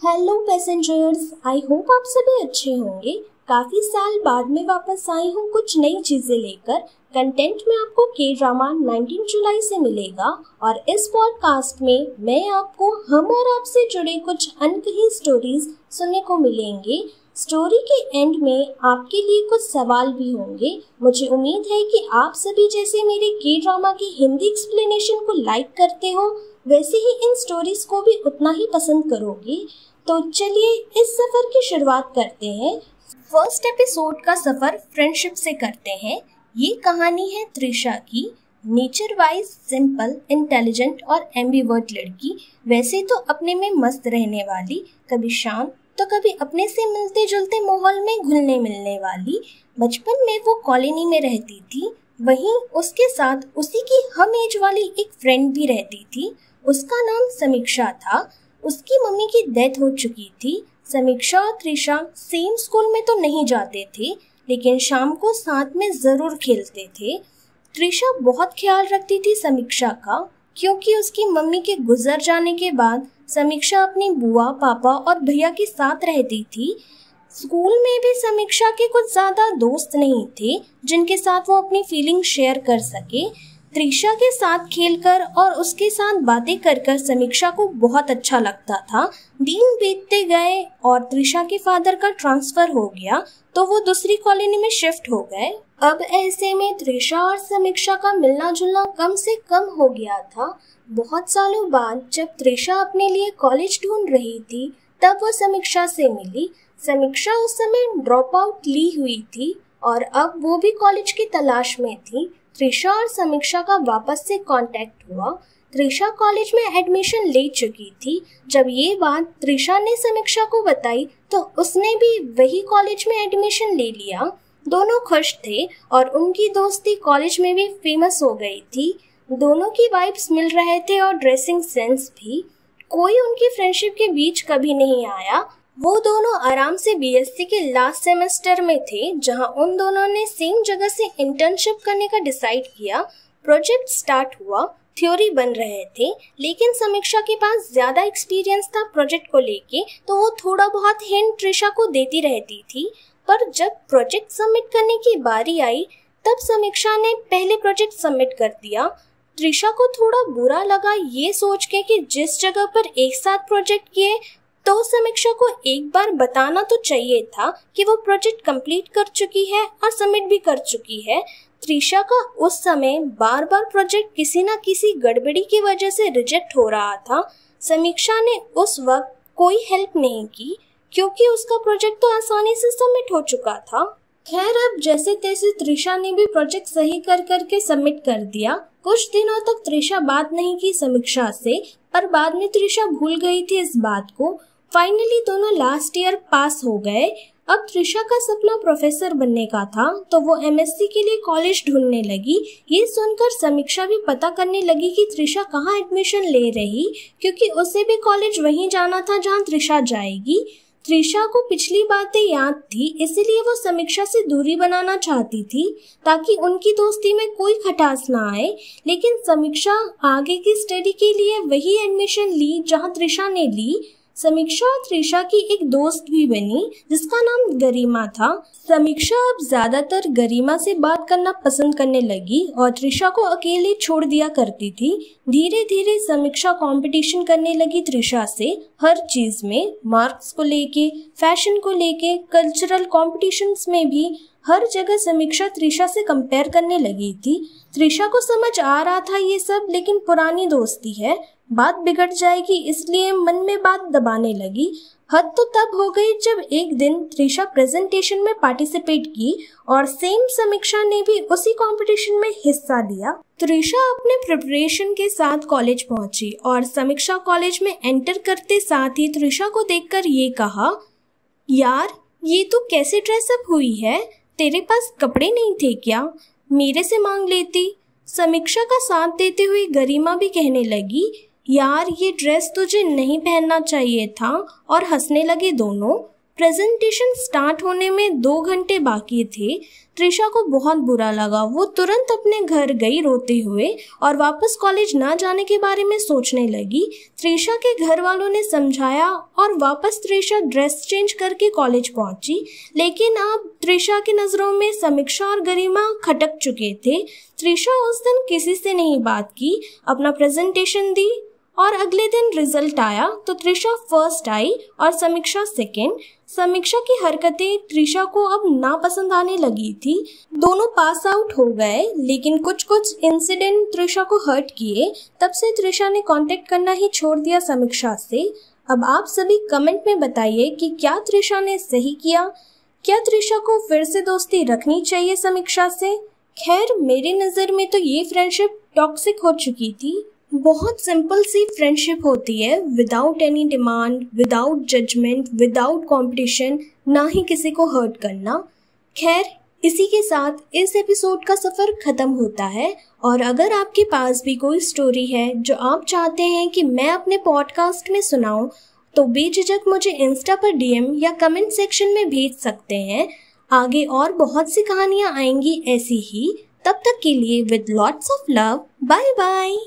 Hello passengers, I hope आप सभी अच्छे होंगे। काफी साल बाद में वापस आई हूँ कुछ नई चीजें लेकर। कंटेंट में आपको के ड्रामा 19 जुलाई से मिलेगा और इस पॉडकास्ट में मैं आपको हम और आपसे जुड़े कुछ अनकही स्टोरीज सुनने को मिलेंगे। स्टोरी के एंड में आपके लिए कुछ सवाल भी होंगे। मुझे उम्मीद है कि आप सभी जैसे मेरे के ड्रामा की हिंदी एक्सप्लेनेशन को लाइक करते हो, वैसे ही इन स्टोरीज को भी उतना ही पसंद करोगे। तो चलिए इस सफर की शुरुआत करते हैं। फर्स्ट एपिसोड का सफर फ्रेंडशिप से करते हैं। ये कहानी है त्रिशा की, नेचर वाइज सिंपल, इंटेलिजेंट और एम्बिवर्ट लड़की। वैसे तो अपने में मस्त रहने वाली, कभी शांत तो कभी अपने से मिलते जुलते माहौल में घुलने मिलने वाली। बचपन में वो कॉलोनी में रहती थी, वहीं उसके साथ उसी की हम एज वाली एक फ्रेंड भी रहती थी। उसका नाम समीक्षा था। उसकी मम्मी की डेथ हो चुकी थी। समीक्षा और त्रिशा सेम स्कूल में तो नहीं जाते थे, लेकिन शाम को साथ में जरूर खेलते थे। त्रिशा बहुत ख्याल रखती थी समीक्षा का, क्योंकि उसकी मम्मी के गुजर जाने के बाद समीक्षा अपनी बुआ, पापा और भैया के साथ रहती थी। स्कूल में भी समीक्षा के कुछ ज्यादा दोस्त नहीं थे जिनके साथ वो अपनी फीलिंग शेयर कर सके। त्रिशा के साथ खेलकर और उसके साथ बातें कर कर समीक्षा को बहुत अच्छा लगता था। दिन बीतते गए और त्रिशा के फादर का ट्रांसफर हो गया तो वो दूसरी कॉलोनी में शिफ्ट हो गए। अब ऐसे में त्रिशा और समीक्षा का मिलना जुलना कम से कम हो गया था। बहुत सालों बाद जब त्रिशा अपने लिए कॉलेज ढूंढ रही थी तब वो समीक्षा से मिली। समीक्षा उस समय ड्रॉप आउट ली हुई थी और अब वो भी कॉलेज की तलाश में थी। त्रिशा और समीक्षा का वापस से कांटेक्ट हुआ। त्रिशा कॉलेज में एडमिशन ले चुकी थी। जब ये बात त्रिशा ने समीक्षा को बताई तो उसने भी वही कॉलेज में एडमिशन ले लिया। दोनों खुश थे और उनकी दोस्ती कॉलेज में भी फेमस हो गई थी। दोनों की वाइब्स मिल रहे थे और ड्रेसिंग सेंस भी। कोई उनकी फ्रेंडशिप के बीच कभी नहीं आया। वो दोनों आराम से बीएससी के लास्ट सेमेस्टर में थे, जहां उन दोनों ने सेम जगह से इंटर्नशिप करने का डिसाइड किया। प्रोजेक्ट स्टार्ट हुआ, थ्योरी बन रहे थे, लेकिन समीक्षा के पास ज्यादा एक्सपीरियंस था प्रोजेक्ट को लेके, तो वो थोड़ा बहुत हिंट त्रिशा को देती रहती थी। पर जब प्रोजेक्ट सबमिट करने की बारी आई तब समीक्षा ने पहले प्रोजेक्ट सबमिट कर दिया। त्रिशा को थोड़ा बुरा लगा ये सोच के कि जिस जगह पर एक साथ प्रोजेक्ट किए तो समीक्षा को एक बार बताना तो चाहिए था कि वो प्रोजेक्ट कंप्लीट कर चुकी है और सबमिट भी कर चुकी है। त्रिशा का उस समय बार बार प्रोजेक्ट किसी न किसी गड़बड़ी की वजह से रिजेक्ट हो रहा था। समीक्षा ने उस वक्त कोई हेल्प नहीं की क्योंकि उसका प्रोजेक्ट तो आसानी से सबमिट हो चुका था। खैर, अब जैसे तैसे त्रिशा ने भी प्रोजेक्ट सही कर करके सबमिट कर दिया। कुछ दिनों तक त्रिशा बात नहीं की समीक्षा से, पर बाद में त्रिशा भूल गई थी इस बात को। फाइनली दोनों लास्ट ईयर पास हो गए। अब त्रिशा का सपना प्रोफेसर बनने का था, तो वो एमएससी के लिए कॉलेज ढूंढने लगी। ये सुनकर समीक्षा भी पता करने लगी कि त्रिशा कहाँ एडमिशन ले रही, क्योंकि उसे भी कॉलेज वहीं जाना था जहाँ त्रिशा जाएगी। त्रिशा को पिछली बातें याद थी, इसलिए वो समीक्षा से दूरी बनाना चाहती थी ताकि उनकी दोस्ती में कोई खटास ना आए। लेकिन समीक्षा आगे की स्टडी के लिए वही एडमिशन ली जहाँ त्रिशा ने ली। समीक्षा और त्रिशा की एक दोस्त भी बनी जिसका नाम गरिमा था। समीक्षा अब ज्यादातर गरिमा से बात करना पसंद करने लगी और त्रिशा को अकेले छोड़ दिया करती थी। धीरे धीरे समीक्षा कंपटीशन करने लगी त्रिशा से, हर चीज में, मार्क्स को लेके, फैशन को लेके, कल्चरल कॉम्पिटिशन्स में भी हर जगह समीक्षा त्रिशा से कंपेयर करने लगी थी। त्रिशा को समझ आ रहा था ये सब, लेकिन पुरानी दोस्ती है, बात बिगड़ जाएगी, इसलिए मन में बात दबाने लगी। हद तो तब हो गई जब एक दिन त्रिशा प्रेजेंटेशन में पार्टिसिपेट की और सेम समीक्षा ने भी उसी कंपटीशन में हिस्सा लिया। त्रिशा अपने प्रिपरेशन के साथ कॉलेज पहुंची और समीक्षा कॉलेज में एंटर करते साथ ही त्रिशा को देखकर ये कहा, यार ये तू कैसे ड्रेसअप हुई है, तेरे पास कपड़े नहीं थे क्या, मेरे से मांग लेती। समीक्षा का साथ देते हुए गरिमा भी कहने लगी, यार ये ड्रेस तुझे नहीं पहनना चाहिए था, और हंसने लगे दोनों। प्रेजेंटेशन स्टार्ट होने में 2 घंटे बाकी थे। त्रिशा को बहुत बुरा लगा। वो तुरंत अपने घर गई रोते हुए और वापस कॉलेज ना जाने के बारे में सोचने लगी। त्रिशा के घर वालों ने समझाया और वापस त्रिशा ड्रेस चेंज करके कॉलेज पहुंची, लेकिन अब त्रिशा की नज़रों में समीक्षा और गरिमा खटक चुके थे। त्रिशा उस दिन किसी से नहीं बात की, अपना प्रेजेंटेशन दी और अगले दिन रिजल्ट आया तो त्रिशा फर्स्ट आई और समीक्षा सेकेंड। समीक्षा की हरकतें त्रिशा को अब नापसंद आने लगी थी। दोनों पास आउट हो गए, लेकिन कुछ इंसिडेंट त्रिशा को हर्ट किए। तब से त्रिशा ने कांटेक्ट करना ही छोड़ दिया समीक्षा से। अब आप सभी कमेंट में बताइए कि क्या त्रिशा ने सही किया? क्या त्रिशा को फिर से दोस्ती रखनी चाहिए समीक्षा से? खैर, मेरी नज़र में तो ये फ्रेंडशिप टॉक्सिक हो चुकी थी। बहुत सिंपल सी फ्रेंडशिप होती है, without any demand, without judgement, without competition, ना ही किसी को हर्ट करना। खैर, इसी के साथ इस एपिसोड का सफ़र ख़त्म होता है। और अगर आपके पास भी कोई स्टोरी है जो आप चाहते हैं कि मैं अपने पॉडकास्ट में सुनाऊं, तो बेझिझक मुझे इंस्टा पर DM या कमेंट सेक्शन में भेज सकते हैं। आगे और बहुत सी कहानियाँ आएंगी ऐसी ही। तब तक के लिए with lots of love, bye bye.